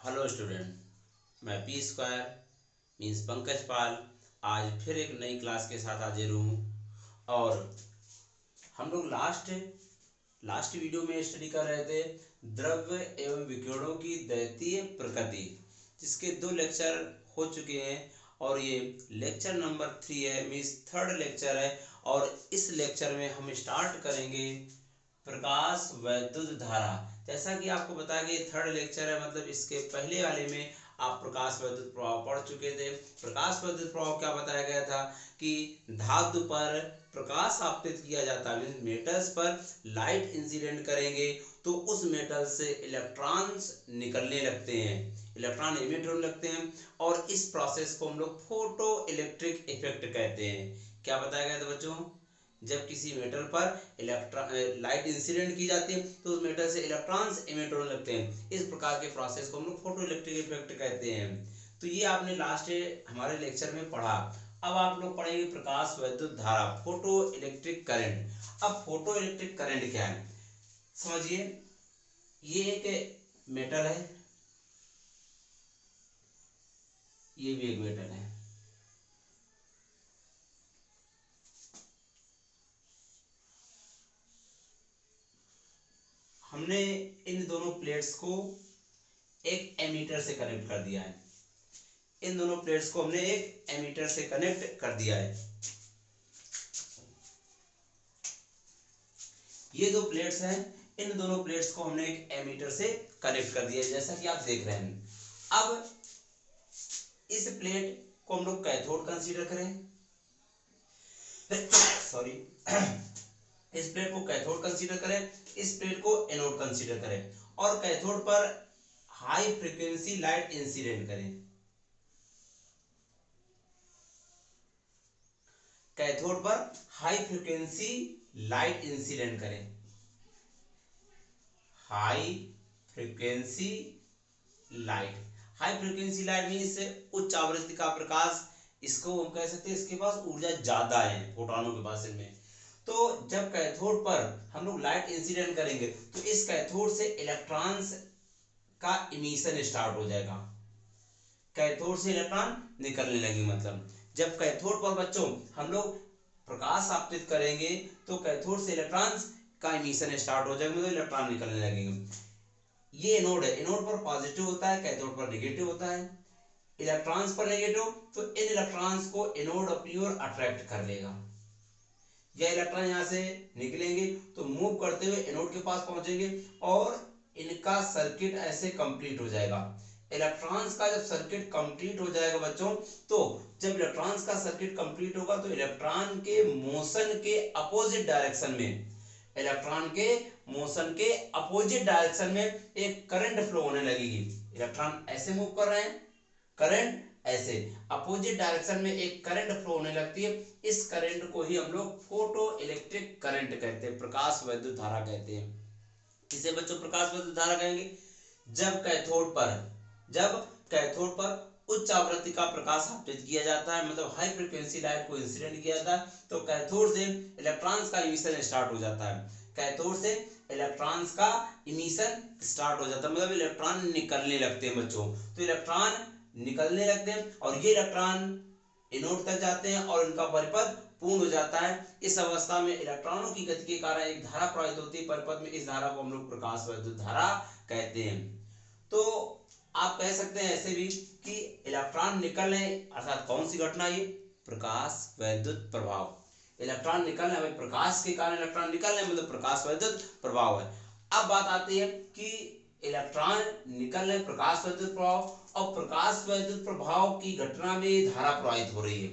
Hello student, मैं P square means Pankaj पाल आज फिर एक नई क्लास के साथ हाजिर हूँ। और हम लोग लास्ट वीडियो में स्टडी कर रहे थे द्रव्य एवं विकिरणों की द्वितीय प्रकृति, जिसके 2 लेक्चर हो चुके हैं और ये लेक्चर नंबर 3 है, मीन्स थर्ड लेक्चर है। और इस लेक्चर में हम स्टार्ट करेंगे प्रकाश वैद्युत धारा। जैसा कि आपको बताया कि थर्ड लेक्चर है, मतलब इसके पहले वाले में आप प्रकाश वैद्युत प्रभाव पढ़ चुके थे। प्रकाश वैद्युत प्रभाव क्या बताया गया था कि धातु पर प्रकाश आपतित किया जाता है, मेटल्स पर लाइट इंसिडेंट करेंगे तो उस मेटल से इलेक्ट्रॉन्स निकलने लगते हैं, इलेक्ट्रॉन इमिट होने लगते हैं और इस प्रोसेस को हम लोग फोटो इलेक्ट्रिक इफेक्ट कहते हैं। क्या बताया गया था बच्चों? जब किसी मेटल पर लाइट इंसिडेंट की जाती है तो उस मेटल से इलेक्ट्रॉन्स इमिट होने लगते हैं। इस प्रकार के प्रोसेस को हम लोग फोटो इलेक्ट्रिक इफेक्ट कहते हैं। तो ये आपने लास्ट हमारे लेक्चर में पढ़ा। अब आप लोग पढ़ेंगे प्रकाश वैद्युत धारा, फोटो इलेक्ट्रिक करंट। अब फोटो इलेक्ट्रिक करंट क्या है समझिए। ये एक मेटल है, ये भी एक मेटल है। हमने इन दोनों प्लेट्स को एक एमीटर से कनेक्ट कर दिया है, इन दोनों प्लेट्स को हमने एक एमीटर से कनेक्ट कर दिया है। ये 2 प्लेट्स हैं, इन दोनों प्लेट्स को हमने एक एमीटर से कनेक्ट कर दिया है, जैसा कि आप देख रहे हैं। अब इस प्लेट को हम लोग कैथोड कंसीडर करें, सॉरी इस प्लेट को कैथोड कंसीडर करें, इस प्लेट को एनोड कंसीडर करें और कैथोड पर हाई फ्रीक्वेंसी लाइट इंसिडेंट करें। कैथोड पर हाई फ्रीक्वेंसी लाइट इंसिडेंट करें, high frequency light. High frequency light means उच्च आवृत्ति का प्रकाश, इसको हम कह सकते हैं इसके पास ऊर्जा ज्यादा है फोटोनों के पास इनमें। तो जब कैथोड पर हम लोग लाइट इंसिडेंट करेंगे तो इस कैथोड से इलेक्ट्रॉन्स का इमिशन स्टार्ट हो जाएगा, कैथोड से इलेक्ट्रॉन निकलने लगी। मतलब जब कैथोड पर बच्चों हम लोग प्रकाश आपतित करेंगे तो कैथोड से इलेक्ट्रॉन्स का इमिशन स्टार्ट हो जाएगा, मतलब इलेक्ट्रॉन निकलने लगेंगे। ये एनोड है, एनोड पर पॉजिटिव होता है, कैथोड पर नेगेटिव होता है। इलेक्ट्रॉन्स पर नेगेटिव, तो इन इलेक्ट्रॉन्स को एनोड अपनी ओर अट्रैक्ट कर लेगा। यह इलेक्ट्रॉन यहाँ से निकलेंगे तो मूव करते हुए एनोड के पास पहुंचेंगे और इनका सर्किट ऐसे कंप्लीट हो जाएगा। इलेक्ट्रॉन्स का जब सर्किट कंप्लीट हो जाएगा बच्चों, तो जब इलेक्ट्रॉन्स का सर्किट कंप्लीट होगा तो इलेक्ट्रॉन के मोशन के अपोजिट डायरेक्शन में, इलेक्ट्रॉन के मोशन के अपोजिट डायरेक्शन में एक करंट फ्लो होने लगेगी। इलेक्ट्रॉन ऐसे मूव कर रहे हैं, करंट ऐसे अपोजिट डायरेक्शन में एक करंट फ्लो होने लगती है। इस करंट को ही हम लोग फोटो इलेक्ट्रिक करंट कहते हैं, प्रकाश वैद्युत धारा कहते हैं। इसे बच्चों प्रकाश वैद्युत धारा कहेंगे। जब कैथोड पर उच्च आवृत्ति का प्रकाश आपतित किया जाता है, मतलब हाई फ्रीक्वेंसी लाइट को इंसिडेंट किया जाता है, तो कैथोड से इलेक्ट्रॉन्स का इमिशन स्टार्ट हो जाता है। कैथोड से इलेक्ट्रॉन्स का इमिशन स्टार्ट हो जाता है, मतलब इलेक्ट्रॉन निकलने लगते हैं बच्चों। तो इलेक्ट्रॉन निकलने लगते हैं और ये इलेक्ट्रॉन एनोड तक जाते हैं और इनका परिपथ पूर्ण हो जाता है। इस अवस्था में इलेक्ट्रॉनों की गति के कारण एक धारा प्रवाहित होती है परिपथ में, इस धारा को हम लोग प्रकाश वैद्युत धारा कहते हैं। तो आप कह सकते हैं ऐसे भी कि इलेक्ट्रॉन निकलने, अर्थात कौन सी घटना, ये प्रकाश वैद्युत प्रभाव। इलेक्ट्रॉन निकलने, हमें प्रकाश के कारण इलेक्ट्रॉन निकलने मतलब प्रकाश वैद्युत प्रभाव है। अब बात आती है कि इलेक्ट्रॉन निकलने प्रकाश वैद्युत प्रभाव और प्रकाश वैद्युत प्रभाव की घटना में धारा प्रवाहित हो रही है।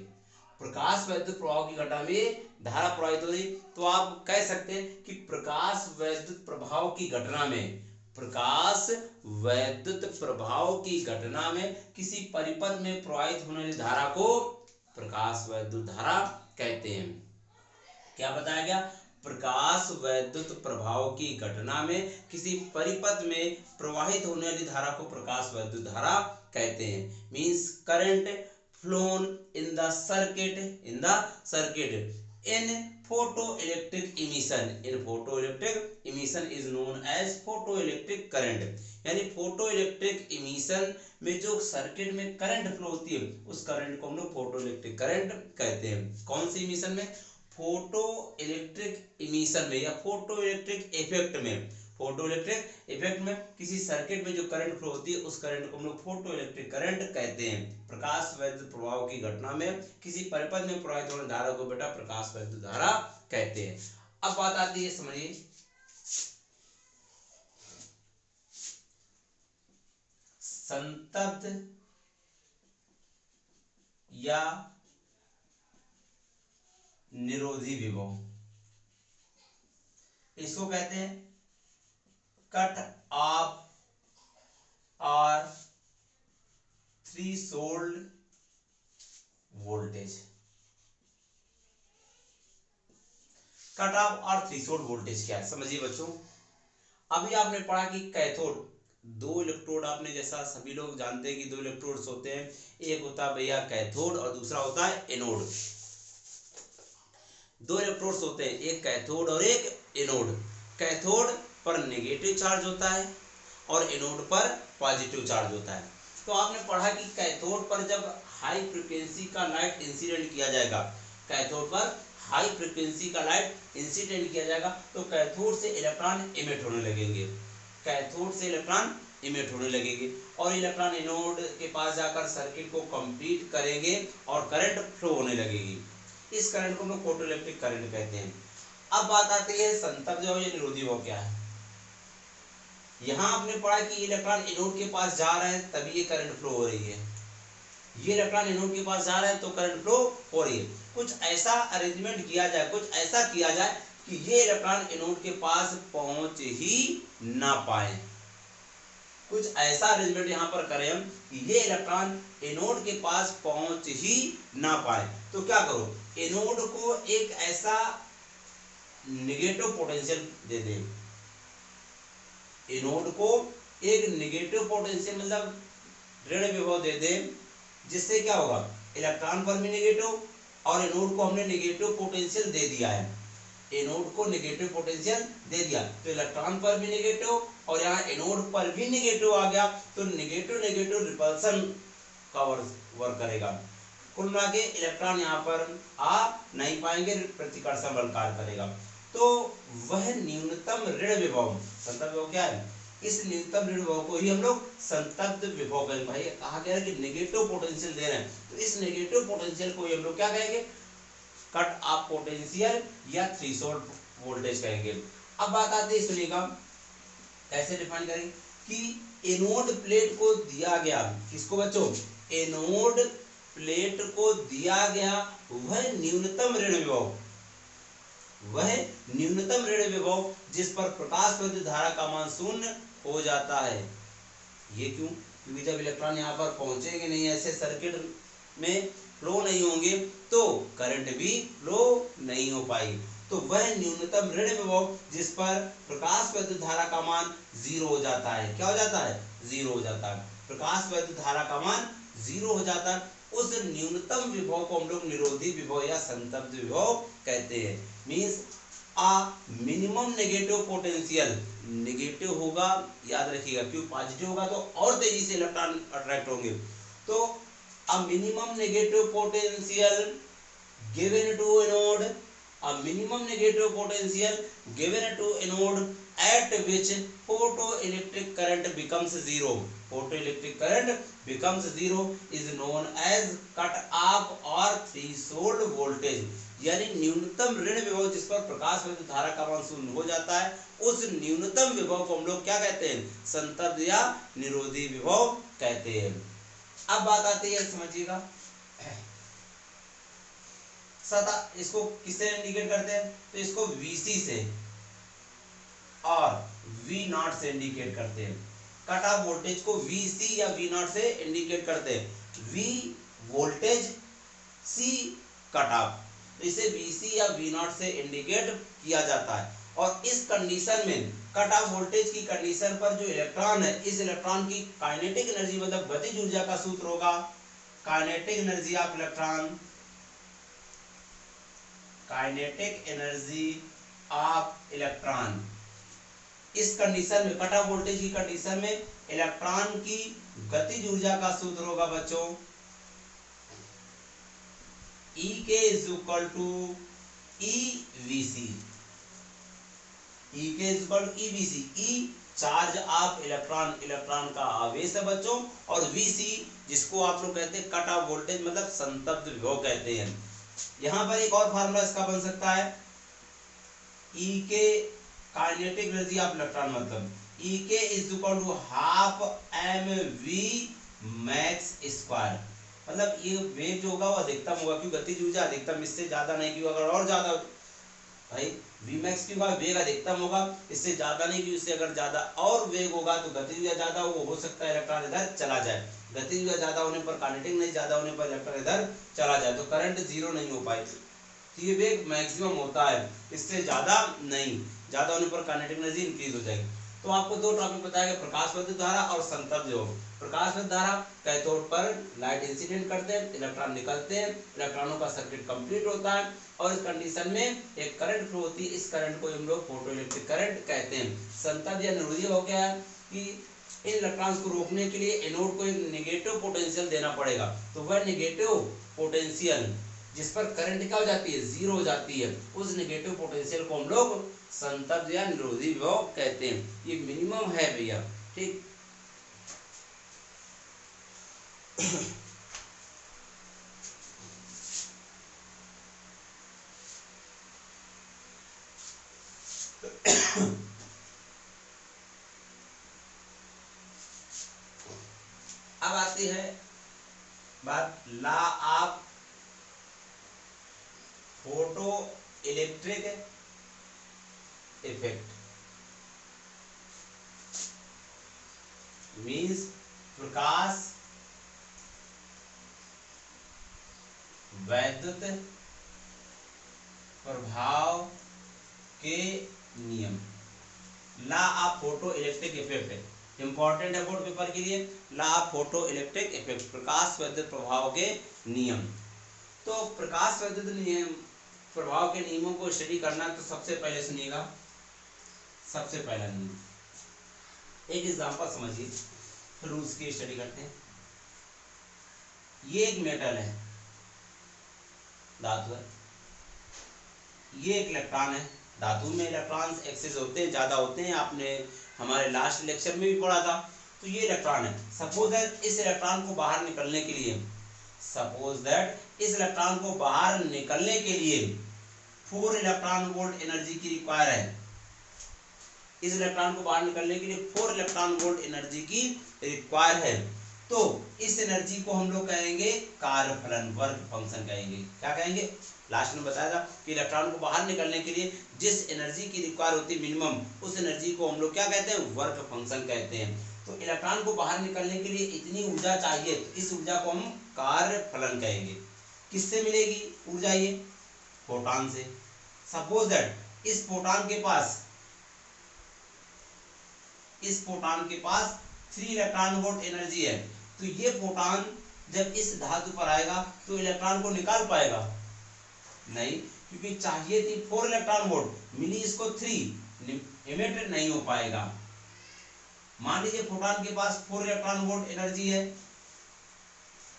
प्रकाश वैद्युत प्रभाव की घटना में धारा प्रवाहित हो रही, तो आप कह सकते हैं कि प्रकाश वैद्युत प्रभाव की घटना में, प्रकाश वैद्युत प्रभाव की घटना में किसी परिपथ में प्रवाहित होने वाली धारा को प्रकाश वैद्युत धारा कहते हैं। क्या बताया गया? प्रकाश वैद्युत प्रभाव की घटना में किसी परिपथ में प्रवाहित होने वाली धारा को प्रकाश वैद्युत धारा कहते हैं। Means current flown in the circuit, in photoelectric emission, in photoelectric emission is known as photoelectric current। यानी फोटो इलेक्ट्रिक इमिशन में जो सर्किट में करंट फ्लो होती है उस करंट को हम लोग फोटो इलेक्ट्रिक करंट कहते हैं। कौन सी इमिशन में? फोटो इलेक्ट्रिक इमिशन में या फोटो इलेक्ट्रिक इफेक्ट में। फोटो इलेक्ट्रिक इफेक्ट में किसी सर्किट में जो करंट फ्लो होती है उस करंट को हम लोग फोटो इलेक्ट्रिक करंट कहते हैं। प्रकाश वैद्युत प्रभाव की घटना में किसी परिपथ में प्रवाहित होने धारा को बेटा प्रकाश वैद्युत धारा कहते हैं। अब बात आती है, समझिए, संतप्त या निरोधी विभव, इसको कहते हैं कट ऑफ और थ्रेशोल्ड वोल्टेज। कट ऑफ और थ्रेशोल्ड वोल्टेज क्या है, समझिए बच्चों। अभी आपने पढ़ा कि कैथोड, दो इलेक्ट्रोड, आपने जैसा सभी लोग जानते हैं कि दो इलेक्ट्रोड्स होते हैं, एक होता है भैया कैथोड और दूसरा होता है एनोड। दो इलेक्ट्रोड्स होते हैं, एक कैथोड और एक एनोड। कैथोड पर नेगेटिव चार्ज होता है और एनोड पर पॉजिटिव चार्ज होता है। तो आपने पढ़ा कि कैथोड पर जब हाई फ्रीक्वेंसी का लाइट इंसिडेंट किया जाएगा, कैथोड पर हाई फ्रीक्वेंसी का लाइट इंसिडेंट किया जाएगा तो कैथोड से इलेक्ट्रॉन इमिट होने लगेंगे, कैथोड से इलेक्ट्रॉन इमिट होने लगेंगे और इलेक्ट्रॉन एनोड के पास जाकर सर्किट को कंप्लीट करेंगे और करंट फ्लो होने लगेगी। इस करंट को हम लोग फोटोइलेक्ट्रिक करंट कहते हैं। अब बात आती है संतप्त या निरोधी विभव क्या है। यहाँ आपने पढ़ा कि इलेक्ट्रॉन एनोड के पास जा रहे हैं तभी ये करंट फ्लो हो रही है, ये इलेक्ट्रॉन एनोड के पास जा रहे हैं तो करंट फ्लो हो रही है। कुछ ऐसा अरेंजमेंट किया जाए, कुछ ऐसा किया जाए कि ये इलेक्ट्रॉन एनोड के पास पहुंच ही ना पाए। कुछ ऐसा अरेंजमेंट यहाँ पर करें हम कि ये इलेक्ट्रॉन एनोड के पास पहुंच ही ना पाए। तो क्या करो, एनोड को एक ऐसा नेगेटिव पोटेंशियल दे दें, एनोड को एक नेगेटिव पोटेंशियल मतलब ऋण विभव दे दें, जिससे क्या होगा, इलेक्ट्रॉन पर भी नेगेटिव और एनोड को हमने नेगेटिव पोटेंशियल दे दिया है, एनोड को नेगेटिव पोटेंशियल दे दिया तो इलेक्ट्रॉन पर भी नेगेटिव और यहाँ एनोड पर भी नेगेटिव आ गया तो नेगेटिव नेगेटिव रिपल्सन का वर्क करेगा। कुल मिला के इलेक्ट्रॉन यहाँ पर आ नहीं पाएंगे, प्रतिकर्षण बल कार्य करेगा। तो वह न्यूनतम ऋण विभव, संतप्त विभव क्या है, इस न्यूनतम ऋण विभव को ही हम लोग संतप्त विभव कहेंगे। भाई कहा गया है कि नेगेटिव पोटेंशियल दे रहे हैं तो इस नेगेटिव पोटेंशियल को हम लोग क्या कहेंगे, कट ऑफ पोटेंशियल या थ्रेशोल्ड वोल्टेज कहेंगे। अब बात आती है, सुनिएगा कैसे डिफाइन करेंगे कि एनोड प्लेट को दिया गया, किसको बच्चों, एनोड प्लेट को दिया गया वह न्यूनतम ऋण विभव, वह न्यूनतम ऋण विभव जिस पर प्रकाश विद्युत धारा का मान शून्य हो जाता है। ये क्यों, क्योंकि जब इलेक्ट्रॉन यहाँ पर पहुंचेंगे नहीं, ऐसे सर्किट में फ्लो नहीं होंगे तो करंट भी फ्लो नहीं हो पाएगी। तो वह न्यूनतम ऋण विभव जिस पर प्रकाश विद्युत धारा का मान 0 हो जाता है, क्या हो जाता है, 0 हो जाता है, प्रकाश विद्युत धारा का मान 0 हो जाता है, उस न्यूनतम विभव को हम लोग निरोधी विभव या संतप्त विभव कहते हैं। मींस आ मिनिमम नेगेटिव पोटेंशियल, नेगेटिव होगा याद रखिएगा, क्यों पॉजिटिव होगा तो और तेजी से इलेक्ट्रॉन अट्रैक्ट होंगे। तो a minimum negative potential given to anode, a minimum negative potential given to anode at which photoelectric current becomes zero, photoelectric current becomes zero is known as cut off or threshold voltage। यानी न्यूनतम ऋण विभव जिस पर प्रकाश विद्युत धारा का मान शून्य हो जाता है उस न्यूनतम विभव को हम लोग क्या कहते हैं, संतप्त या निरोधी विभव कहते हैं। अब बात आती है, समझिएगा, सता इसको किससे इंडिकेट करते हैं, तो इसको Vc से और V0 से इंडिकेट करते हैं। कट ऑफ वोल्टेज को Vc या V0 से इंडिकेट करते हैं। V voltage, C cut off, तो इसे Vc या V0 से इंडिकेट किया जाता है। और इस कंडीशन में कट ऑफ वोल्टेज की कंडीशन पर जो इलेक्ट्रॉन है, इस इलेक्ट्रॉन की काइनेटिक एनर्जी मतलब गतिज ऊर्जा का सूत्र होगा kinetic energy of electron, kinetic energy of electron इस कंडीशन में, कट ऑफ वोल्टेज की कंडीशन में इलेक्ट्रॉन की गतिज ऊर्जा का सूत्र होगा बच्चों E K is equal to EVC। E K is equal to EVC। E charge of electron, electron का आवेश है बच्चों, और VC जिसको आप लोग कहते हैं कट ऑफ वोल्टेज मतलब संतप्त विभव कहते हैं। यहां पर एक और फार्मूला इसका बन सकता है E K kinetic energy of electron मतलब E K is equal to half mv max square. मतलब ये वेग जो होगा वो अधिकतम होगा, क्योंकि गतिज ऊर्जा अधिकतम, इससे ज्यादा नहीं, क्योंकि अगर और ज्यादा भाई v मैक्स क्यों होगा, वेग अधिकतम होगा, इससे ज्यादा नहीं, क्योंकि इससे अगर ज्यादा और वेग होगा तो गतिज ऊर्जा ज्यादा हो सकता है इलेक्ट्रॉन इधर चला जाए। गतिज ऊर्जा ज्यादा होने पर काइनेटिक एनर्जी ज्यादा होने पर इलेक्ट्रॉन इधर चला जाए, तो करंट जीरो नहीं हो पाएगी। तो ये वेग मैक्सिमम होता है, इससे ज्यादा नहीं, ज्यादा होने पर काइनेटिक एनर्जी इंक्रीज हो जाएगी। तो आपको दो टॉपिक बताया गया, प्रकाश विद्युत धारा और संतप्त विभव। प्रकाश विद्युत धारा कैथोड पर लाइट इंसिडेंट करते हैं, इलेक्ट्रॉन निकलते हैं, इलेक्ट्रॉनों का सर्किट कंप्लीट होता है और इस कंडीशन में एक करंट फ्लो होती है, इस करंट को हम लोग फोटोइलेक्ट्रिक करंट कहते हैं। संतप्त या निरोधी विभव क्या है कि इन इलेक्ट्रॉन्स को रोकने के लिए एनोड को एक नेगेटिव पोटेंशियल देना पड़ेगा, तो वह नेगेटिव पोटेंशियल जिस पर करंट क्या हो जाती है, जीरो हो जाती है, उस नेगेटिव पोटेंशियल को हम लोग संतप्त या निरोधी विभव कहते हैं। ये मिनिमम है भैया, ठीक। अब आती है बात law of photoelectric effect, means प्रकाश वैद्युत प्रभाव के नियम। Law of photoelectric effect है, इंपॉर्टेंट है बोर्ड पेपर के लिए। Law of photoelectric effect, प्रकाश वैद्युत प्रभाव के नियम। तो प्रकाश वैद्युत नियम प्रभाव के नियमों को स्टडी करना, तो सबसे पहले सुनिएगा, सबसे पहला नियम एक एग्जांपल समझिए, फिर उसकी स्टडी करते हैं। ये एक मेटल है, धातु है, ये एक इलेक्ट्रॉन है। धातु में इलेक्ट्रॉन्स एक्सेस होते हैं, ज्यादा होते हैं, आपने हमारे लास्ट लेक्चर में भी पढ़ा था। तो ये इलेक्ट्रॉन है, सपोज दैट इस इलेक्ट्रॉन को बाहर निकलने के लिए, सपोज दैट इस इलेक्ट्रॉन को बाहर निकलने के लिए 4 इलेक्ट्रॉन वोल्ट एनर्जी की रिक्वायर है। इस इलेक्ट्रॉन को बाहर निकलने के लिए 4 इलेक्ट्रॉन वोल्ट एनर्जी की रिक्वायर है। तो इस एनर्जी को हम लोग कहेंगे कार्यफलन, वर्क फंक्शन कहेंगे। क्या कहेंगे, लास्ट में बताया था कि इलेक्ट्रॉन को बाहर निकलने के लिए जिस एनर्जी की रिक्वायर होती है मिनिमम, उस एनर्जी को हम लोग क्या कहते हैं, वर्क फंक्शन कहते हैं। तो इलेक्ट्रॉन को बाहर निकलने के लिए इतनी ऊर्जा चाहिए, तो इस ऊर्जा को हम कार्यफलन कहेंगे। किससे मिलेगी ऊर्जा, ये फोटॉन से। सपोज दैट इस फोटॉन के पास 3 इलेक्ट्रॉन वोल्ट एनर्जी है, तो ये फोटॉन जब इस धातु पर आएगा तो इलेक्ट्रॉन को निकाल पाएगा नहीं, क्योंकि चाहिए थी 4 इलेक्ट्रॉन वोल्ट, मिली इसको 3, इमिट नहीं हो पाएगा। मान लीजिए फोटॉन के पास 4 इलेक्ट्रॉन वोल्ट एनर्जी है,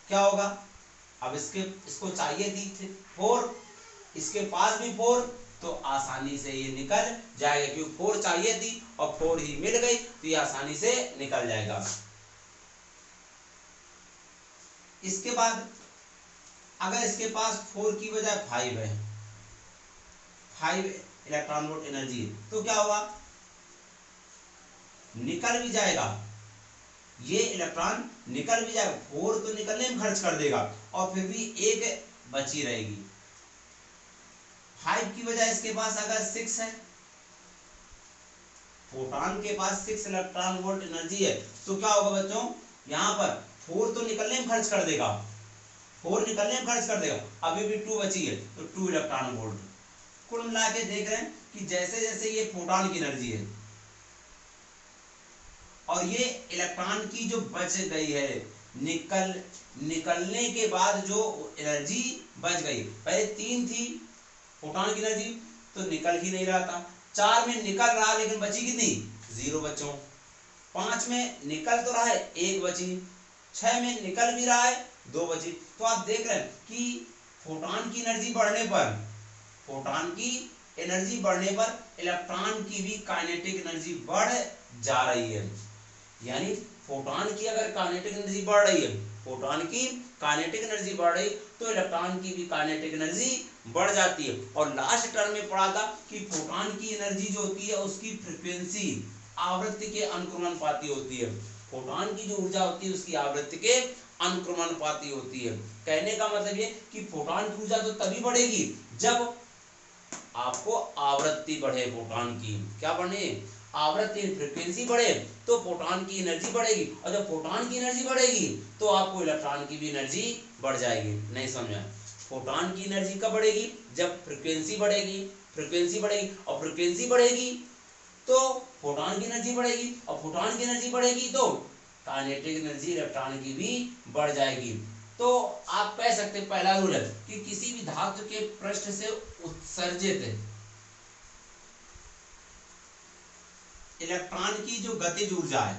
क्या होगा, अब इसको चाहिए थी 4, इसके पास भी 4, तो आसानी से ये निकल जाएगा, क्योंकि 4 चाहिए थी और 4 ही मिल गई, तो ये आसानी से निकल जाएगा। इसके बाद अगर इसके पास 4 की बजाय 5 है, 5 इलेक्ट्रॉन वोल्ट एनर्जी, तो क्या होगा, निकल भी जाएगा, ये इलेक्ट्रॉन निकल भी जाएगा, 4 तो निकलने में खर्च कर देगा और फिर भी एक बची रहेगी। 5 की बजाय इसके पास अगर 6 है, फोटॉन के पास 6 इलेक्ट्रॉन वोल्ट एनर्जी है, तो क्या होगा बच्चों, यहाँ पर 4 तो निकलने में खर्च कर देगा, 4 निकलने में खर्च कर देगा, अभी भी 2 बची है, तो 2 इलेक्ट्रॉन वोल्ट। कुल मिला के देख रहे हैं कि जैसे जैसे ये फोटॉन की एनर्जी है और ये इलेक्ट्रॉन की जो बच गई है, निकलने के बाद जो एनर्जी बच गई, पहले 3 थी फोटॉन की एनर्जी, तो निकल ही नहीं रहा था, 4 में निकल रहा, लेकिन बची कितनी, 0 बच्चों, 5 में निकल तो रहा है 1 बची, 6 में निकल भी रहा है 2 बची। तो आप देख रहे हैं कि फोटॉन की एनर्जी बढ़ने पर, फोटॉन की एनर्जी बढ़ने पर इलेक्ट्रॉन की भी काइनेटिक एनर्जी बढ़ जा रही है। यानी फोटॉन की अगर काइनेटिक एनर्जी बढ़ रही है, फोटॉन की काइनेटिक एनर्जी बढ़ रही तो इलेक्ट्रॉन की भी काइनेटिक एनर्जी बढ़ जाती है। और लास्ट टर्म में पढ़ा था कि फोटॉन की एनर्जी जो होती है उसकी फ्रीक्वेंसी आवृत्ति के अनुक्रमणपाती होती है। फोटॉन की जो ऊर्जा होती है उसकी आवृत्ति के अनुक्रमणपाती होती है। कहने का मतलब ये कि फोटॉन की ऊर्जा तो तभी बढ़ेगी जब आपको आवृत्ति बढ़े, फोटॉन की क्या बढ़े, आवृत्ति फ्रीक्वेंसी बढ़े तो फोटॉन की एनर्जी बढ़ेगी। और जब फोटॉन की एनर्जी बढ़ेगी तो आपको इलेक्ट्रॉन की भी एनर्जी बढ़ जाएगी। नहीं समझा? फोटॉन की एनर्जी कब बढ़ेगी? जब फ्रीक्वेंसी बढ़ेगी, फ्रीक्वेंसी बढ़ेगी और फ्रीक्वेंसी बढ़ेगी तो फोटॉन की एनर्जी बढ़ेगी और फोटॉन की एनर्जी बढ़ेगी तो काइनेटिक एनर्जी इलेक्ट्रॉन की भी बढ़ जाएगी। तो आप कह सकते हैं पहला रूल है कि किसी भी धातु के पृष्ठ से उत्सर्जित इलेक्ट्रॉन की जो गतिज ऊर्जा है,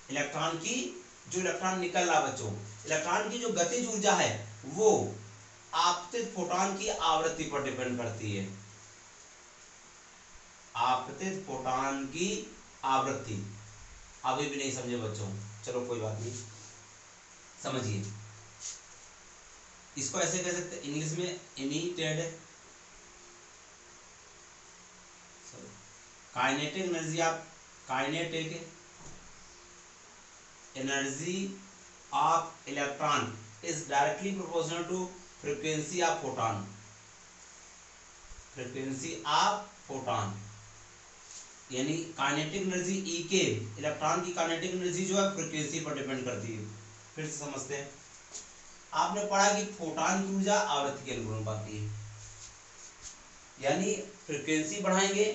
इलेक्ट्रॉन की जो इलेक्ट्रॉन निकल रहा बच्चों, इलेक्ट्रॉन की जो गतिज ऊर्जा है वो आपतित फोटॉन की आवृत्ति पर डिपेंड करती है। आपतित फोटॉन की आवृत्ति अभी भी नहीं समझे बच्चों, चलो कोई बात नहीं, समझिए। इसको ऐसे कह सकते इंग्लिश में emitted kinetic energy of kinetic energy of electron is directly proportional to frequency of photon, frequency of photon. यानी kinetic energy E K, electron की काइनेटिक एनर्जी जो है फ्रीक्वेंसी पर डिपेंड करती है। फिर से समझते हैं, आपने पढ़ा कि फोटॉन की ऊर्जा आवृत्ति के अनुपाती है, यानी फ्रीक्वेंसी बढ़ाएंगे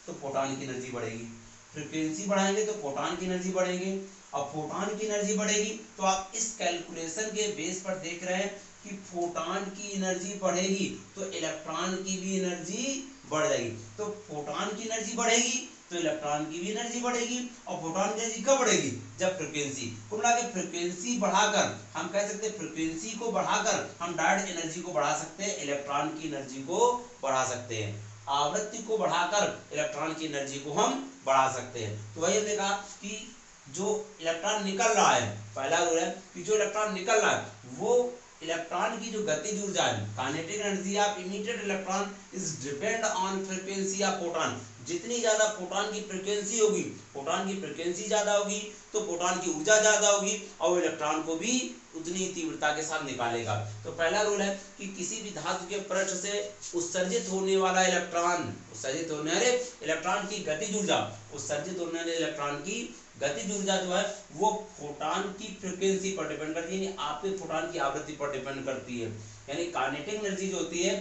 तो फोटॉन की एनर्जी बढ़ेगी, फ्रीक्वेंसी बढ़ाएंगे तो फोटॉन की एनर्जी बढ़ेगी। और फोटॉन की एनर्जी बढ़ेगी तो आप इस कैलकुलेशन के बेस पर देख रहे हैं कि फोटॉन की एनर्जी बढ़ेगी तो इलेक्ट्रॉन की भी एनर्जी बढ़ जाएगी। तो फोटॉन की एनर्जी बढ़ेगी तो इलेक्ट्रॉन की भी एनर्जी बढ़ेगी। और फोटॉन की एनर्जी कब बढ़ेगी? जब फ्रीक्वेंसी को मिला के फ्रीक्वेंसी बढ़ाकर हम कह सकते हैं, फ्रीक्वेंसी को बढ़ाकर हम डायरेक्ट एनर्जी को बढ़ा सकते हैं, इलेक्ट्रॉन की एनर्जी को बढ़ा सकते हैं। आवृत्ति को बढ़ाकर इलेक्ट्रॉन की एनर्जी को हम बढ़ा सकते हैं। तो वही हमने कहा कि जो इलेक्ट्रॉन निकल रहा है, पहला रूल है कि जो इलेक्ट्रॉन निकल रहा है वो इलेक्ट्रॉन की जो गतिज ऊर्जा है, kinetic energy of emitted electron is depend on frequency of photon. जितनी ज्यादा फोटॉन की फ्रीक्वेंसी होगी, फोटॉन की फ्रीक्वेंसी ज्यादा होगी तो फोटॉन की ऊर्जा ज्यादा होगी और इलेक्ट्रॉन को भी उतनी तीव्रता के साथ निकालेगा। तो पहला रूल है कि किसी भी धातु के पृष्ठ से उत्सर्जित होने वाला इलेक्ट्रॉन, उत्सर्जित होने वाले इलेक्ट्रॉन की गतिज ऊर्जा, उत्सर्जित होने वाले इलेक्ट्रॉन की गतिज ऊर्जा जो है वो फोटॉन की फ्रीक्वेंसी पर डिपेंड करती है, यानी आपके फोटॉन की आवृत्ति पर डिपेंड करती है। यानी काइनेटिक एनर्जी जो होती है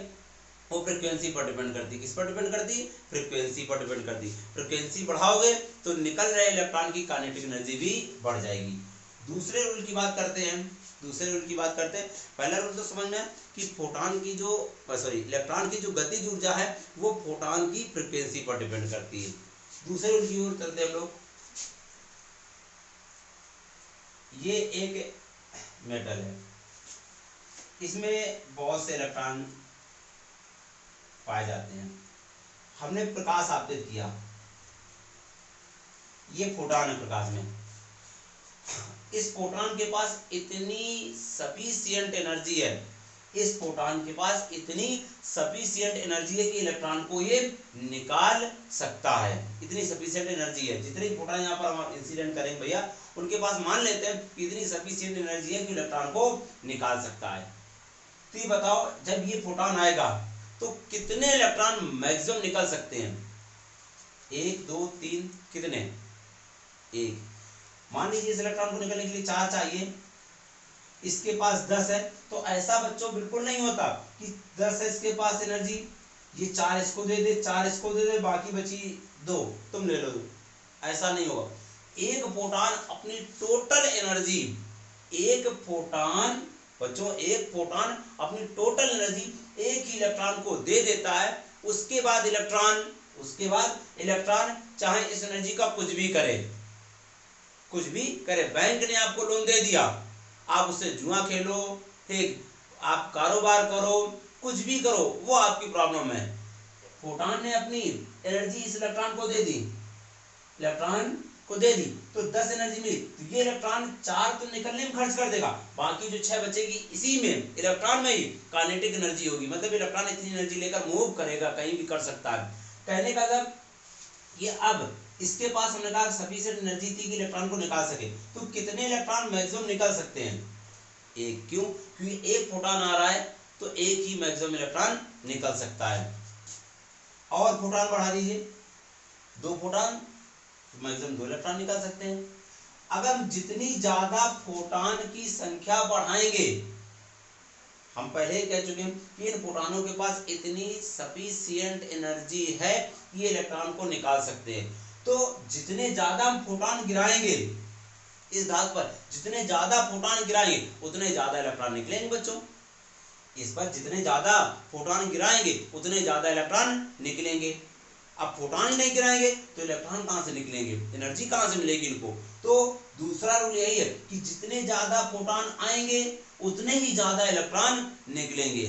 वो फ्रीक्वेंसी पर डिपेंड करती है। किस पर डिपेंड करती है? फ्रीक्वेंसी पर डिपेंड करती है। फ्रीक्वेंसी बढ़ाओगे तो निकल रहे इलेक्ट्रॉन की काइनेटिक एनर्जी भी बढ़ जाएगी। दूसरे रूल की बात करते हैं, दूसरे रूल की बात करते हैं। पहला रूल तो समझ में कि फोटॉन की जो इलेक्ट्रॉन की जो गतिज ऊर्जा है वो फोटॉन की फ्रीक्वेंसी पर डिपेंड करती है। दूसरे रूल की ओर चलते हैं हम लोग। ये एक मेटल है, इसमें बहुत से इलेक्ट्रॉन पाए जाते हैं। हमने प्रकाश आपतित किया, ये फोटॉन है प्रकाश में। इस फोटॉन के पास इतनी सफिशिएंट एनर्जी है, इस फोटॉन के पास इतनी सफिशिएंट एनर्जी है कि इलेक्ट्रॉन को ये निकाल सकता है। इतनी सफिशिएंट एनर्जी है, जितने फोटॉन यहाँ पर हम इंसिडेंट करेंगे भैया उनके पास मान लेते हैं कि इतनी सफिशिएंट एनर्जी है कि इलेक्ट्रॉन को निकाल सकता है। तो ये बताओ जब ये फोटॉन आएगा तो कितने इलेक्ट्रॉन मैक्सिमम निकल सकते हैं? 1 2 3 कितने? 1। मान लीजिए इस इलेक्ट्रॉन को निकलने के लिए 4 चाहिए, इसके पास 10 है, तो ऐसा बच्चों बिल्कुल नहीं होता कि 10 है इसके पास एनर्जी, ये 4 इसको दे दे, 4 इसको दे दे, बाकी बची 2 तुम ले लो। ऐसा नहीं होगा। एक फोटॉन अपनी टोटल एनर्जी, एक फोटॉन बच्चों, एक फोटॉन अपनी टोटल एनर्जी एक ही इलेक्ट्रॉन को दे देता है। उसके बाद उसके बाद इलेक्ट्रॉन चाहे इस एनर्जी का कुछ भी करे, कुछ भी करे। बैंक ने आपको लोन दे दिया, आप उससे जुआ खेलो, ठीक, आप कारोबार करो, कुछ भी करो, वो आपकी प्रॉब्लम है। फोटॉन ने अपनी एनर्जी इस इलेक्ट्रॉन को दे दी, इलेक्ट्रॉन को दे दी, तो 10 एनर्जी मिली, तो ये इलेक्ट्रॉन 4 तो निकलने में खर्च कर देगा, बाकी जो 6 बचेगी इसी में इलेक्ट्रॉन में ही काइनेटिक एनर्जी होगी, मतलब इलेक्ट्रॉन इतनी एनर्जी लेकर मूव करेगा, कहीं भी कर सकता है। कहने का मतलब ये अब इसके पास हमने कहा सफिशिएंट एनर्जी थी कि इलेक्ट्रॉन को निकाल सके, तो कितने इलेक्ट्रॉन मैक्सिमम निकल सकते हैं? एक। क्यों? क्योंकि एक फोटॉन आ रहा है तो एक ही मैक्सिमम इलेक्ट्रॉन निकल सकता है। और फोटॉन बढ़ा दीजिए, 2 फोटॉन, तो मैक्सिमम 2 इलेक्ट्रॉन निकल सकते हैं। अगर हम जितनी ज्यादा फोटॉन की संख्या बढ़ाएंगे, हम पहले ही कह चुके हैं कि इन फोटॉनों के पास इतनी सफिशिएंट एनर्जी है कि ये इलेक्ट्रॉन को निकाल सकते हैं। तो जितने ज्यादा हम फोटॉन गिराएंगे इस धातु पर, जितने ज्यादा फोटॉन गिराएंगे उतने ज्यादा इलेक्ट्रॉन निकलेंगे बच्चों। इस पर जितने ज्यादा फोटॉन गिराएंगे उतने ज्यादा इलेक्ट्रॉन निकलेंगे। अब फोटॉन ही नहीं गिराएंगे तो इलेक्ट्रॉन कहां से निकलेंगे, एनर्जी कहां से मिलेगी इनको? तो दूसरा रूल यही है कि जितने ज्यादा फोटॉन आएंगे उतने ही ज्यादा इलेक्ट्रॉन निकलेंगे।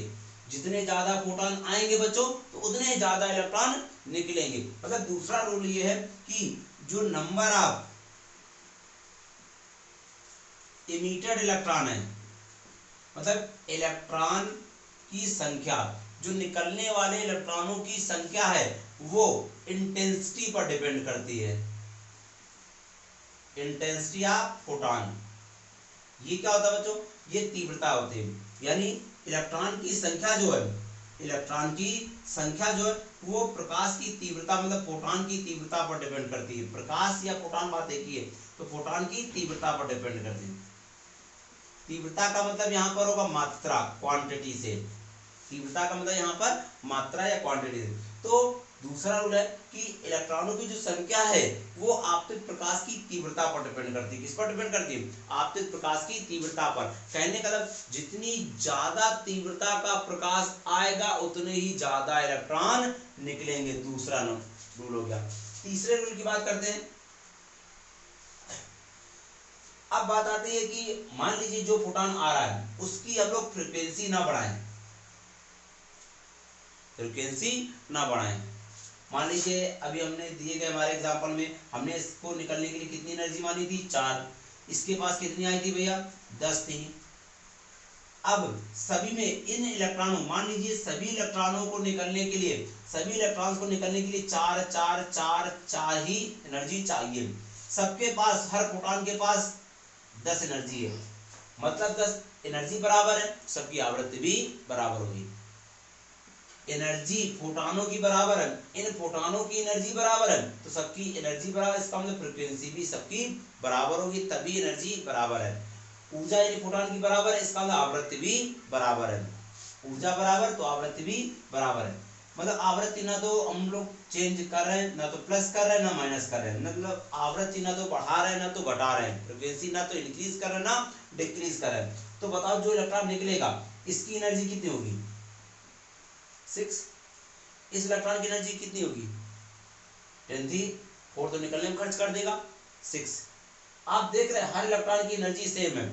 जितने ज्यादा फोटॉन आएंगे बच्चों तो उतने ज्यादा इलेक्ट्रॉन निकलेंगे। मतलब दूसरा रूल ये है कि जो नंबर ऑफ इमिटेड इलेक्ट्रॉन है, मतलब इलेक्ट्रॉन की संख्या, जो निकलने वाले इलेक्ट्रॉनों की संख्या है वो इंटेंसिटी पर डिपेंड करती है। इंटेंसिटी ऑफ फोटॉन, ये क्या होता है बच्चों? ये तीव्रता होती है। यानी इलेक्ट्रॉन की संख्या जो है, इलेक्ट्रॉन की संख्या जो है वो प्रकाश की तीव्रता, मतलब फोटॉन की तीव्रता पर डिपेंड करती है। प्रकाश या फोटॉन बात एक ही है, तो फोटॉन की तीव्रता पर डिपेंड करती है। तीव्रता का मतलब यहाँ पर होगा मात्रा, क्वांटिटी से। तीव्रता का मतलब यहाँ पर मात्रा या क्वांटिटी से। तो दूसरा रूल है कि इलेक्ट्रॉनों की जो संख्या है वो आपतित प्रकाश की तीव्रता पर डिपेंड करती है। किस पर डिपेंड करती है? आपतित प्रकाश की तीव्रता पर। कहने का मतलब जितनी ज्यादा तीव्रता का प्रकाश आएगा उतने ही ज्यादा इलेक्ट्रॉन निकलेंगे। दूसरा रूल हो गया। तीसरे रूल की बात करते हैं। अब बात आती है कि मान लीजिए जो फोटॉन आ रहा है उसकी हम लोग फ्रीक्वेंसी ना बढ़ाएं, फ्रीक्वेंसी ना बढ़ाएं। मान लीजिए अभी हमने दिए गए हमारे एग्जांपल में हमने इसको निकलने के लिए कितनी एनर्जी मानी थी? 4। इसके पास कितनी आई थी भैया? 10 थी। अब सभी में इन इलेक्ट्रॉनों, मान लीजिए सभी इलेक्ट्रॉनों को निकलने के लिए, सभी इलेक्ट्रॉन्स को निकलने के लिए 4 4 4 4 ही एनर्जी चाहिए। सबके पास, हर फोटॉन के पास 10 एनर्जी है, मतलब 10 एनर्जी बराबर है, सबकी आवृत्ति भी बराबर होगी। एनर्जी फोटॉनों की बराबर है, इन फोटॉनों की एनर्जी बराबर है, तो सबकी एनर्जी बराबर, इसका मतलब फ्रीक्वेंसी भी सबकी बराबर होगी, तभी एनर्जी बराबर है। ऊर्जा इन फोटॉन की बराबर है, इसका मतलब आवृत्ति भी बराबर है। ऊर्जा बराबर तो आवृत्ति भी बराबर है। मतलब आवृत्ति ना तो हम लोग चेंज कर रहे हैं, ना तो प्लस कर रहे हैं, ना माइनस कर रहे हैं। मतलब आवृत्ति ना तो बढ़ा रहे हैं, ना तो घटा रहे हैं। फ्रीक्वेंसी ना तो इंक्रीज कर रहे हैं, ना डिक्रीज कर रहे हैं। तो बताओ जो इलेक्ट्रॉन निकलेगा इसकी एनर्जी कितनी होगी? 6। इस इलेक्ट्रॉन की एनर्जी कितनी होगी? 10 थी, 4 तो निकलने में खर्च कर देगा, 6। आप देख रहे हैं हर इलेक्ट्रॉन की एनर्जी सेम है।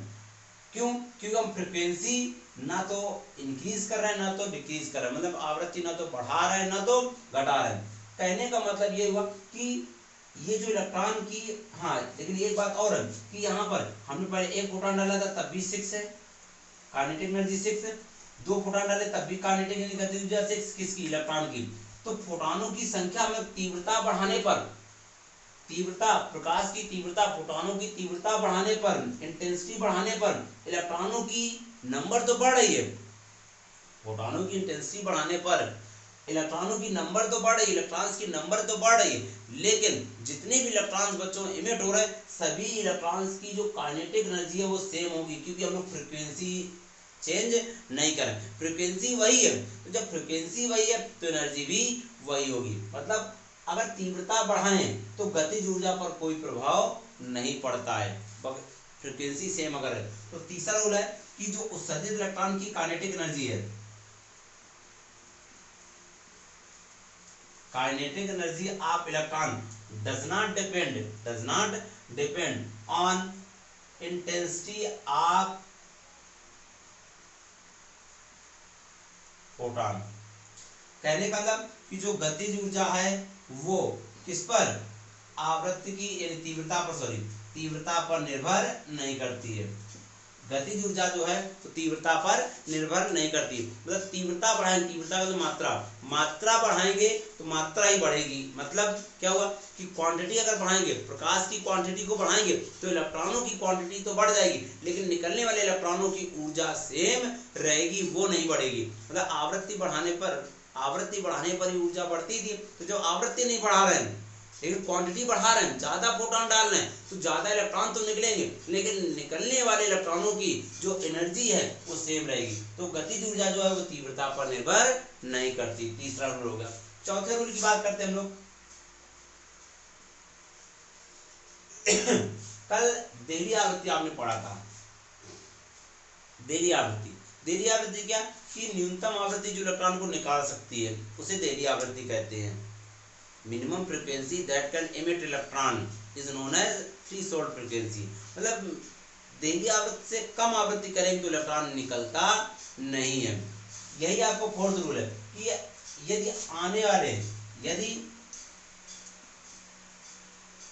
क्यों? क्योंकि हम फ्रीक्वेंसी ना तो इंक्रीज कर रहे हैं, ना तो डिक्रीज कर रहे हैं। मतलब आवृत्ति ना तो बढ़ा रहे हैं, ना तो घटा रहे हैं। कहने का मतलब ये हुआ कि ये जो इलेक्ट्रॉन की, हाँ लेकिन एक बात और है कि यहाँ पर हमने पहले एक फोटॉन डाला था तब भी 6 है, काइनेटिक एनर्जी 6 है। 2 फोटॉन डाले तब भी काइनेटिक एनर्जी 6, किसकी? इलेक्ट्रॉन की। तो फोटॉनों की संख्या में तीव्रता बढ़ाने पर, तीव्रता, प्रकाश की तीव्रता, फोटॉनों की तीव्रता बढ़ाने पर, इंटेंसिटी बढ़ाने पर इलेक्ट्रॉनों की नंबर तो बढ़ रही है। फोटॉनों की इंटेंसिटी बढ़ाने पर इलेक्ट्रॉनों की नंबर तो बढ़ रही है, इलेक्ट्रॉन्स की नंबर तो बढ़ रही है, लेकिन जितने भी इलेक्ट्रॉन्स बच्चों इमिट हो रहे हैं सभी इलेक्ट्रॉन्स की जो काइनेटिक एनर्जी है वो सेम होगी, क्योंकि हम लोग फ्रीक्वेंसी चेंज नहीं करें। फ्रीक्वेंसी वही है, तो जब फ्रीक्वेंसी वही है तो एनर्जी भी वही होगी। मतलब अगर तीव्रता बढ़ाएं तो गतिज ऊर्जा पर कोई प्रभाव नहीं पड़ता है, फ्रीक्वेंसी सेम अगर है। तो तीसरा रूल है कि जो उत्सर्जित इलेक्ट्रॉन की काइनेटिक एनर्जी है, kinetic energy of electron does not depend on intensity of photon. कहने का मतलब कि जो गतिज ऊर्जा है वो किस पर, आवृत्ति की यानी तीव्रता पर निर्भर नहीं करती है। गतिज ऊर्जा जो है तो तीव्रता पर निर्भर नहीं करती, मतलब तीव्रता बढ़ाएंगे, तीव्रता का तो मात्रा बढ़ाएंगे तो मात्रा ही बढ़ेगी। मतलब क्या हुआ कि क्वांटिटी अगर बढ़ाएंगे, प्रकाश की क्वांटिटी को बढ़ाएंगे तो इलेक्ट्रॉनों की क्वांटिटी तो बढ़ जाएगी, लेकिन निकलने वाले इलेक्ट्रॉनों की ऊर्जा सेम रहेगी, वो नहीं बढ़ेगी। मतलब आवृत्ति बढ़ाने पर ही ऊर्जा बढ़ती थी, तो जब आवृत्ति नहीं बढ़ा रहे हैं लेकिन क्वांटिटी बढ़ा रहे हैं, ज्यादा फोटॉन डाल रहे हैं, तो ज्यादा इलेक्ट्रॉन तो निकलेंगे, लेकिन निकलने वाले इलेक्ट्रॉनों की जो एनर्जी है वो सेम रहेगी। तो गतिज ऊर्जा जो है वो तीव्रता पर निर्भर नहीं करती। तीसरा रूल हो गया। चौथे रूल की बात करते हैं हम लोग। कल देरी आवृत्ति आपने पढ़ा था। देरी आवृत्ति क्या कि न्यूनतम आवृत्ति जो इलेक्ट्रॉन को निकाल सकती है उसे देरी आवृत्ति कहते हैं। Minimum frequency that can emit electron is known as threshold frequency. मतलब देरी आवृत्ति से कम आवृत्ति करेंगे तो इलेक्ट्रॉन निकलता नहीं है। यही आपको फोर्थ रूल है कि यदि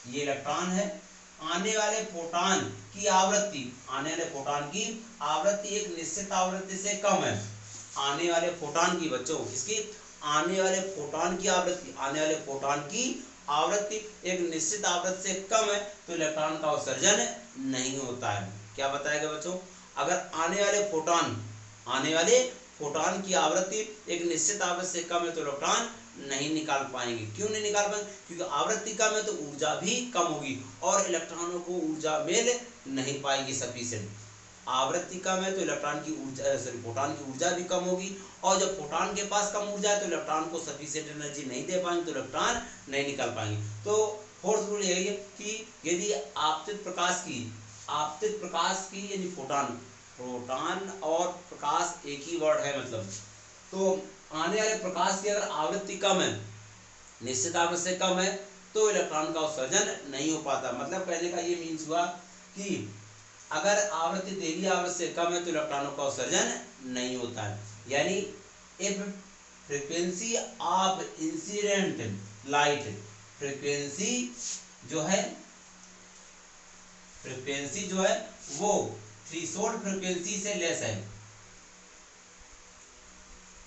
ये इलेक्ट्रॉन है, आने वाले फोटॉन की आवृत्ति एक निश्चित आवृत्ति से कम है। आने वाले फोटॉन की आने वाले फोटॉन की आवृत्ति एक निश्चित आवृत्ति से कम है तो इलेक्ट्रॉन का उत्सर्जन नहीं होता है। क्या बताएगा बच्चों, अगर आने वाले फोटॉन की आवृत्ति एक निश्चित आवृत्ति से कम है तो इलेक्ट्रॉन नहीं निकाल पाएंगे। क्यों नहीं निकाल पाएंगे? क्योंकि आवृत्ति कम है तो ऊर्जा भी कम होगी और इलेक्ट्रॉनों को ऊर्जा मिल नहीं पाएगी सफिशिएंट। आवृत्ति कम है तो फोटॉन की ऊर्जा भी कम होगी, और जब फोटॉन के पास कम ऊर्जा है तो इलेक्ट्रॉन को सफिशिएंट एनर्जी नहीं दे पाएंगे तो इलेक्ट्रॉन नहीं निकल पाएंगे। तो फोर्थ रूल यही है कि यदि आपतित प्रकाश की यानी फोटॉन और प्रकाश एक ही वर्ड है, मतलब तो आने वाले प्रकाश की अगर आवृत्ति कम है, निश्चित आवृत्ति से कम है, तो इलेक्ट्रॉन का उत्सर्जन नहीं हो पाता। मतलब कहने का ये मीन्स हुआ कि अगर आवृत्ति देरी आवृत्ति से कम है तो इलेक्ट्रॉनों का उत्सर्जन नहीं होता है। यानी if frequency of incident light, frequency जो है वो थ्रेशोल्ड फ्रीक्वेंसी से लेस है।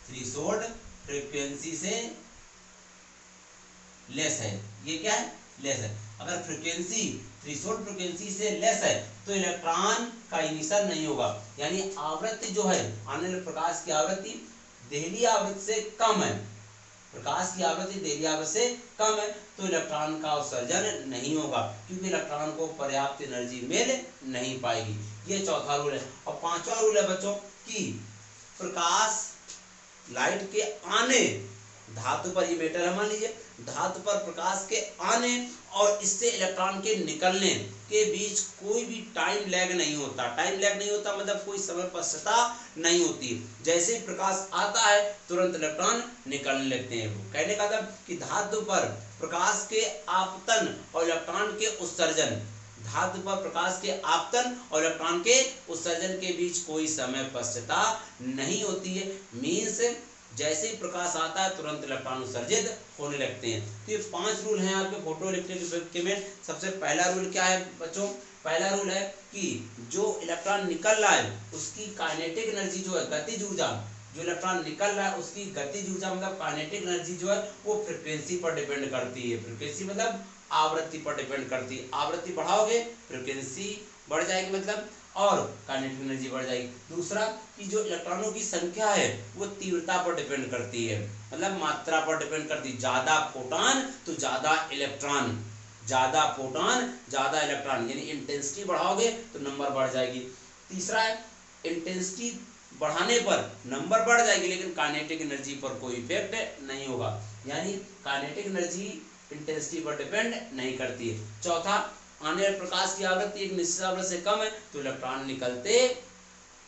थ्रेशोल्ड फ्रीक्वेंसी से लेस है। ये क्या है? लेस है। अगर फ्रीक्वेंसी थ्रेशोल्ड फ्रीक्वेंसी से लेस है तो इलेक्ट्रॉन का इमिशन नहीं होगा। यानी आवृत्ति जो है, आने वाले प्रकाश की आवृत्ति देरी आवृत्ति से कम है, प्रकाश की आवृत्ति देरी आवृत्ति से कम है तो इलेक्ट्रॉन का उत्सर्जन नहीं होगा, क्योंकि इलेक्ट्रॉन को पर्याप्त एनर्जी मिल नहीं पाएगी। ये चौथा रूल है। और पांचवा रूल है बच्चों कि प्रकाश लाइट के आने, धातु पर, ये मेटल है मान लीजिए, धातु पर प्रकाश के आने और इससे इलेक्ट्रॉन के निकलने के बीच कोई भी टाइम लैग नहीं होता। मतलब कोई समय पश्चता नहीं होती। जैसे ही प्रकाश आता है तुरंत इलेक्ट्रॉन निकलने लगते हैं। वो कहने का मतलब कि धातु पर प्रकाश के आपतन और इलेक्ट्रॉन के उत्सर्जन, धातु पर प्रकाश के आपतन और इलेक्ट्रॉन के उत्सर्जन के बीच कोई समय पश्चता नहीं होती है। मीन्स जैसे ही प्रकाश आता है तुरंत इलेक्ट्रॉन उत्सर्जित होने लगते हैं। तो ये 5 रूल हैं आपके फोटोइलेक्ट्रिक इफेक्ट के में। सबसे पहला रूल क्या है बच्चों? पहला रूल है कि जो इलेक्ट्रॉन निकल रहा है उसकी काइनेटिक एनर्जी जो है, गतिज ऊर्जा, जो इलेक्ट्रॉन निकल रहा है उसकी गतिज ऊर्जा मतलब काइनेटिक एनर्जी जो है वो फ्रीक्वेंसी पर डिपेंड करती है। फ्रीक्वेंसी मतलब आवृत्ति पर डिपेंड करती है। आवृत्ति बढ़ाओगे फ्रीक्वेंसी बढ़ जाएगी, मतलब और काइनेटिक एनर्जी बढ़ जाएगी। दूसरा कि जो इलेक्ट्रॉनों की संख्या है वो तीव्रता पर डिपेंड करती है, मतलब मात्रा पर डिपेंड करती है। ज्यादा फोटॉन तो ज्यादा इलेक्ट्रॉन, यानी इंटेंसिटी बढ़ाओगे तो नंबर बढ़ जाएगी। तीसरा है इंटेंसिटी बढ़ाने पर नंबर बढ़ जाएगी लेकिन काइनेटिक एनर्जी पर कोई इफेक्ट नहीं होगा, यानी काइनेटिक एनर्जी इंटेंसिटी पर डिपेंड नहीं करती है। चौथा, आने वाले प्रकाश की आवृत्ति एक निश्चित आवृत्ति से कम है तो इलेक्ट्रॉन निकलते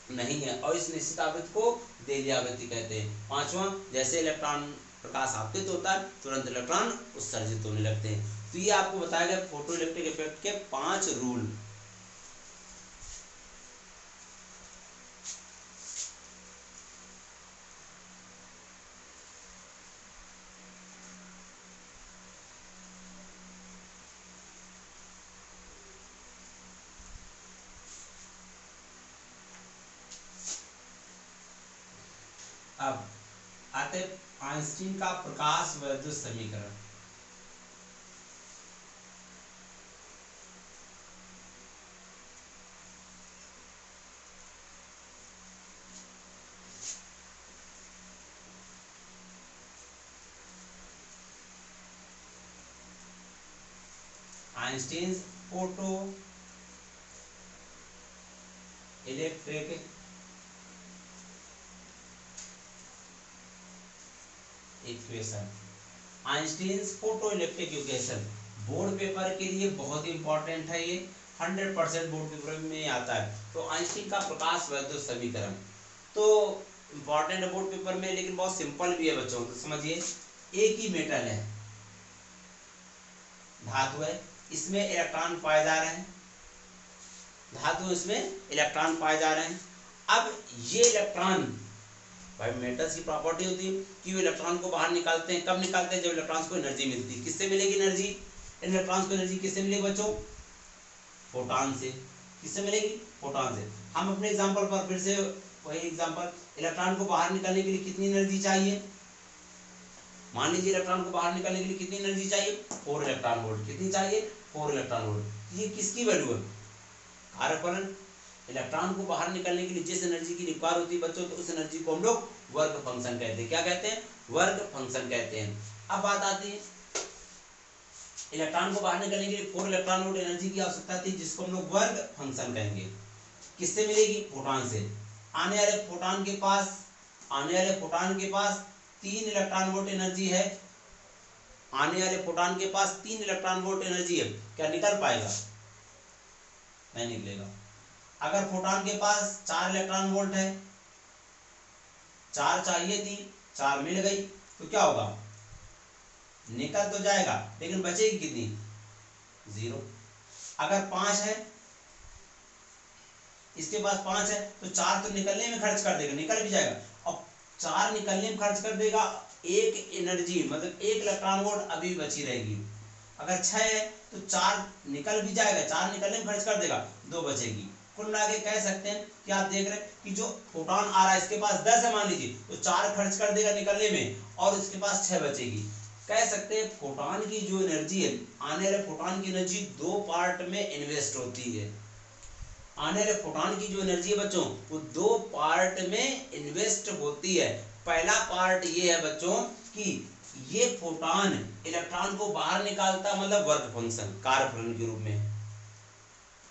नहीं है और इस निश्चित आवृत्ति को देरी आवृत्ति कहते हैं। पांचवा, जैसे इलेक्ट्रॉन प्रकाश आपतित होता है तुरंत इलेक्ट्रॉन उत्सर्जित होने लगते हैं। तो ये आपको बताया गया फोटो इलेक्ट्रिक इफेक्ट के 5 रूल। अब आते आइंस्टीन का प्रकाश वैद्युत समीकरण। Einstein photo electric equation. Einstein photo electric equation board paper के लिए बहुत इंपॉर्टेंट है। ये 100% बोर्ड पेपर में आता है। तो आइंस्टीन का प्रकाश वैद्युत समीकरण तो इंपॉर्टेंट है बोर्ड पेपर में, लेकिन बहुत सिंपल भी है बच्चों। तो समझिए, एक ही मेटल है, धातु है, इसमें इलेक्ट्रॉन पाए जा रहे हैं, धातु इसमें इलेक्ट्रॉन पाए जा रहे हैं। अब ये इलेक्ट्रॉन, भाई मेटल्स की प्रॉपर्टी होती है कि वो इलेक्ट्रॉन को बाहर निकालते हैं। कब निकालते हैं? जब इलेक्ट्रॉन्स को एनर्जी मिलती है। किससे मिलेगी एनर्जी? इलेक्ट्रॉन्स को एनर्जी किससे मिलेगी बच्चों? फोटॉन से। किससे मिलेगी? फोटॉन से। हम अपने एग्जांपल पर फिर से वही एग्जांपल, इलेक्ट्रॉन को बाहर निकालने के लिए कितनी एनर्जी चाहिए? मान लीजिए इलेक्ट्रॉन को बाहर निकालने के लिए कितनी एनर्जी चाहिए? 4 इलेक्ट्रॉन वोल्ट। कितनी चाहिए? 4 इलेक्ट्रॉन वोल्ट। ये किसकी वैल्यू है? कारक फलन। इलेक्ट्रॉन को बाहर निकलने के लिए जिस एनर्जी की रिक्वायर होती है बच्चों, तो उस एनर्जी को हम लोग वर्क फंक्शन कहते हैं। क्या कहते हैं? वर्क फंक्शन कहते हैं। अब बात आती है, इलेक्ट्रॉन को बाहर निकलने के लिए 4 इलेक्ट्रॉन वोल्ट एनर्जी की आवश्यकता थी, जिसको हम लोग वर्क फंक्शन कहेंगे। किससे मिलेगी? फोटॉन से। आने वाले फोटॉन के पास 3 इलेक्ट्रॉन वोल्ट एनर्जी है। आने वाले फोटॉन के पास 3 इलेक्ट्रॉन वोल्ट एनर्जी है। क्या निकल पाएगा? नहीं निकलेगा। अगर फोटॉन के पास 4 इलेक्ट्रॉन वोल्ट है, 4 चाहिए थी, 4 मिल गई, तो क्या होगा? निकल तो जाएगा, लेकिन बचेगी कितनी? 0। अगर 5 है, इसके पास 5 है, तो 4 तो निकलने में खर्च कर देगा, निकल भी जाएगा। अब 4 निकलने में खर्च कर देगा, एक एनर्जी मतलब 1 इलेक्ट्रॉन वोल्ट अभी बची रहेगी। अगर 6 है तो 4 निकल भी जाएगा, 4 निकलने में खर्च कर देगा, 2 बचेगी। कुल मिला के कह सकते हैं कि आप देख रहे हैं कि जो फोटॉन आ रहा है, इसके पास 10 है मान लीजिए, तो 4 खर्च कर देगा निकलने में, और इसके पास 6 बचेगी। कह सकते हैं फोटॉन की जो एनर्जी है, आने वाले फोटॉन की एनर्जी 2 पार्ट में इन्वेस्ट होती है। आने वाले फोटॉन की जो एनर्जी है बच्चों, वो 2 पार्ट में इन्वेस्ट होती है। पहला पार्ट ये है बच्चों कि ये फोटॉन इलेक्ट्रॉन को बाहर निकालता, मतलब वर्क फंक्शन, कार्यफलन के रूप में।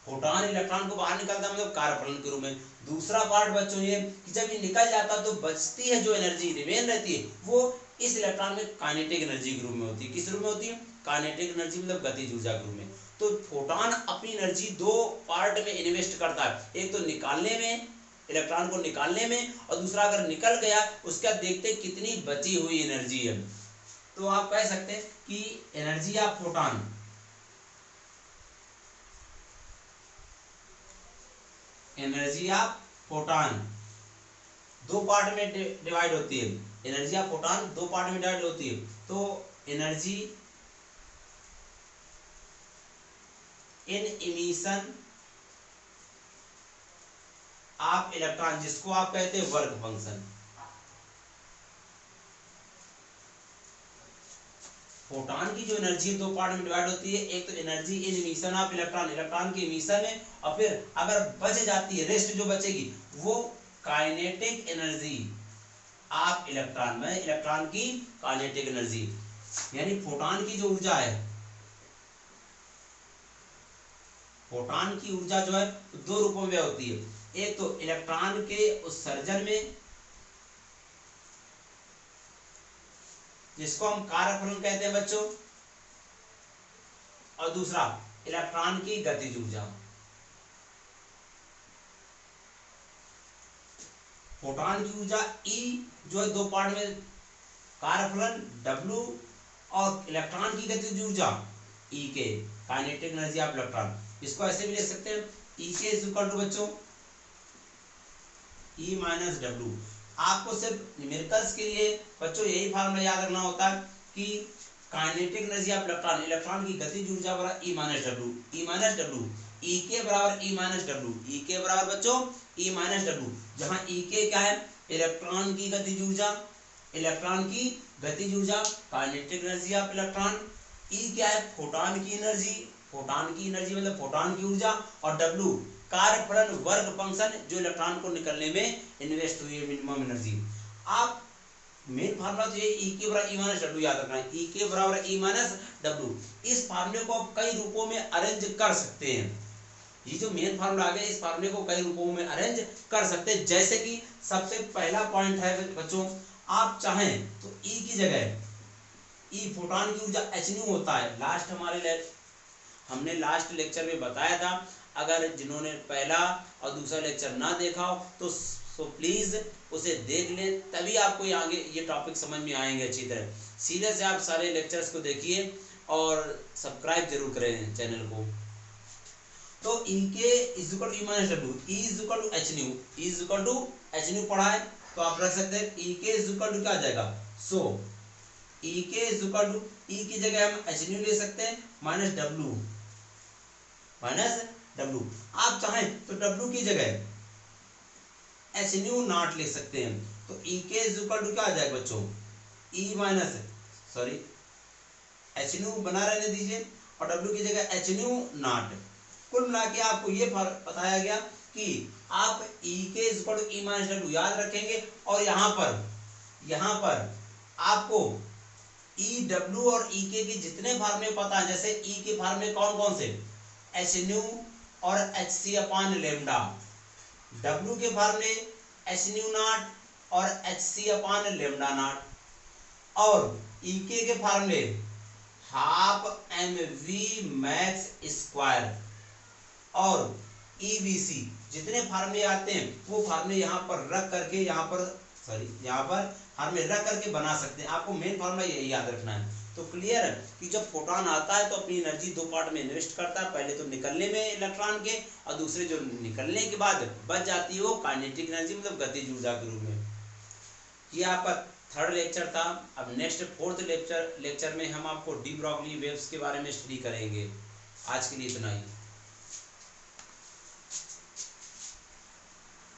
फोटॉन इलेक्ट्रॉन को बाहर निकालता मतलब कार्यफलन के रूप में। दूसरा पार्ट बच्चों ये कि जब ये निकल जाता तो बचती है जो एनर्जी रिमेन रहती है, वो इस इलेक्ट्रॉन में काइनेटिक एनर्जी के रूप में होती है। किस रूप में होती है? काइनेटिक एनर्जी मतलब गतिज ऊर्जा के रूप में। तो फोटॉन अपनी एनर्जी 2 पार्ट में इन्वेस्ट करता है, एक तो निकालने में, इलेक्ट्रॉन को निकालने में, और दूसरा अगर निकल गया उसका देखते कितनी बची हुई एनर्जी है। तो आप कह सकते हैं कि energy of photon, energy of photon 2 part में डिवाइड होती है। एनर्जी ऑफ फोटॉन 2 पार्ट में डिवाइड होती है। तो energy in emission of electron, जिसको आप कहते हैं वर्क फंक्शन। फोटॉन की जो एनर्जी 2 पार्ट में डिवाइड होती है, एक तो energy in emission of electron, electron की इमिशन है, और फिर अगर बच जाती है, रेस्ट जो बचेगी, वो काइनेटिक एनर्जी ऑफ इलेक्ट्रॉन में, इलेक्ट्रॉन की काइनेटिक एनर्जी। यानी फोटॉन की जो ऊर्जा है, फोटॉन की ऊर्जा जो है 2 रूपों में होती है। एक तो इलेक्ट्रॉन के उत्सर्जन में, जिसको हम कार्यफलन कहते हैं बच्चों, और दूसरा इलेक्ट्रॉन की गतिज ऊर्जा। फोटॉन की ऊर्जा ई जो है 2 पार्ट में कार्यफलन W और इलेक्ट्रॉन की गतिज ऊर्जा E K, kinetic energy of electron. इसको ऐसे भी लिख सकते हैं E K is equal to बच्चों E माइनस W। आपको सिर्फ न्यूमेरिकल्स के लिए बच्चों यही फार्मूला याद रखना होता है कि kinetic energy of electron, electron की गतिज ऊर्जा बराबर E minus W, E minus W, E के बराबर E माइनस W, E के बराबर बच्चों E माइनस W, जहां E के क्या है, इलेक्ट्रॉन की गतिज ऊर्जा, इलेक्ट्रॉन की गतिज ऊर्जा, kinetic energy of electron, E क्या है, फोटॉन की एनर्जी, फोटॉन की एनर्जी मतलब फोटॉन की ऊर्जा, और W कार्यफलन वर्ग फंक्शन जो इलेक्ट्रॉन को निकलने में इन्वेस्ट हुई है, मिनिमम एनर्जी। आप मेन फार्मूला तो ये E के बराबर E माइनस W याद रखना है, E के बराबर E माइनस W। इस फार्मूले को आप कई रूपों में अरेंज कर सकते हैं। ये जो मेन फार्मूला आ गया, इस फार्मूले को कई रूपों में अरेंज कर सकते हैं। जैसे कि सबसे पहला पॉइंट है बच्चों, आप चाहें तो E की जगह, E फोटॉन की ऊर्जा hν होता है। हमने लास्ट लेक्चर में बताया था। अगर जिन्होंने पहला और दूसरा लेक्चर ना देखा हो तो प्लीज उसे देख लें, तभी आपको आगे ये टॉपिक समझ में आएंगे अच्छी तरह। सीधे से आप सारे लेक्चर्स को देखिए और सब्सक्राइब जरूर करें चैनल को। तो E K is equal to E minus W, E is equal to hν, E is equal to hν पढ़ा है तो आप रख सकते हैं E K is equal to क्या आ जाएगा, E K is equal to, E की जगह हम hν ले सकते हैं माइनस W, माइनस W। आप चाहें तो W की जगह hν नॉट लिख सकते हैं। तो E K is equal to क्या आ जाएगा बच्चों, E माइनस hν बना रहने दीजिए और W की जगह hν नॉट। कुल मिला के आपको ये बताया गया कि आप E K is equal to E minus W याद रखेंगे और यहाँ पर आपको E W और E के जितने फार्मूले पता है, जैसे E के फार्मूले कौन कौन से, hν और hc अपान लेमडा, W के फार्मूले hν नॉट और hc अपान लेमडा नॉट, और E के फार्मूले हाफ mv मैक्स स्क्वायर और EVC। जितने फार्मूले आते हैं वो फार्मूले यहाँ पर रख करके फार्मूले रख करके बना सकते हैं। आपको मेन फार्मूला यही याद रखना है। तो क्लियर है कि जब फोटॉन आता है तो अपनी एनर्जी दो पार्ट में इन्वेस्ट करता है, पहले तो निकलने में इलेक्ट्रॉन के, और दूसरे जो निकलने के बाद बच जाती है वो काइनेटिक एनर्जी मतलब गतिज ऊर्जा के रूप में। ये आपका थर्ड लेक्चर था। अब नेक्स्ट फोर्थ लेक्चर में हम आपको डी ब्रॉगली वेव्स के बारे में स्टडी करेंगे। आज के लिए इतना ही।